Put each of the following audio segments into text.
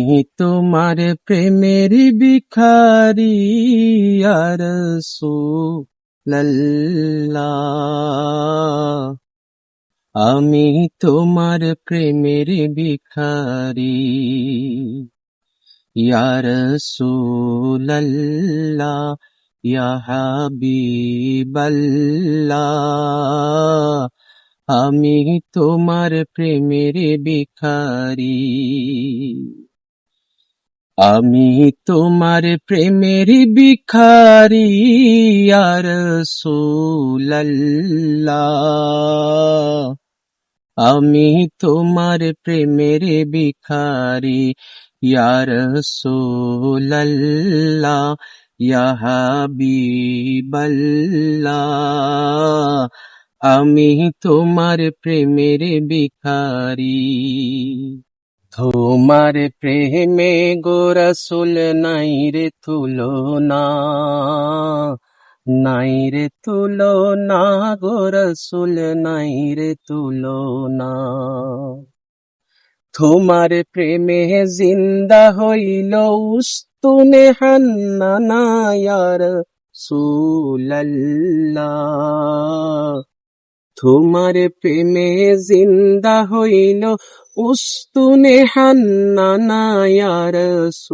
তোমার প্রেমের ভিখারি ইয়া রাসূলুল্লাহ। আমি তোমার প্রেমের ভিখারি ইয়া রাসূলুল্লাহ, ইয়া হাবিবাল্লাহ। আমি তোমার প্রেমের ভিখারি। আমি তোমার প্রেমের ভিখারি ইয়া রাসূলুল্লাহ। আমি তোমার প্রেমের ভিখারি ইয়া রাসূলুল্লাহ, ইয়া হাবিবাল্লাহ। আমি তোমার প্রেমের ভিখারি। তোমার প্রেমে গো রাসূল নাই রে তুলনা, নাই রে তুলনা গো রাসূল, নাই রে তুলনা। তোমার প্রেমে জিন্দা হইল উস্তুনে হান্নানা ইয়া রাসূলুল্লাহ। তোমার প্রেমে জিন্দা হইল উস্তুনে হান্নানা ইয়া রাসূলুল্লাহ।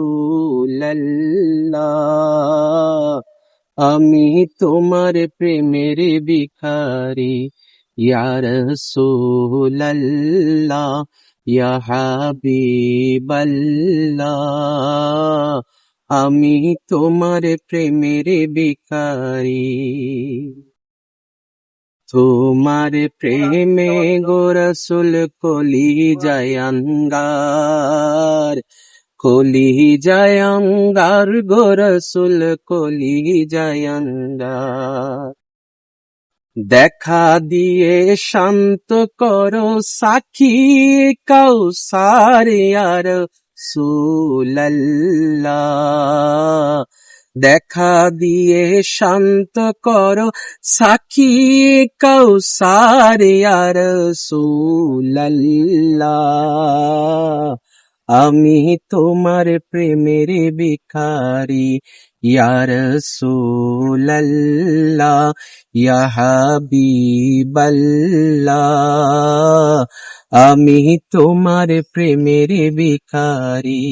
আমি তোমার প্রেমের ভিখারি ইয়া রাসূলুল্লাহ, ইয়া হাবিবাল্লাহ। আমি তোমার প্রেমের ভিখারি। তোমার প্রেমে গো রাসূল কলিজায় আঙ্গার, কলিজায় আঙ্গার গো রাসূল, কলিজায় আঙ্গার। দেখা দিয়ে শান্ত করো সাক্ষী কাউসার ইয়া রাসূলুল্লাহ। দেখা দিয়ে শান্ত করো সাক্ষী কাউসার ইয়া রাসূলুল্লাহ। আমি তোমার প্রেমের ভিখারি ইয়া রাসূলুল্লাহ, ইয়া হাবিবাল্লাহ। আমি তোমার প্রেমের ভিখারি।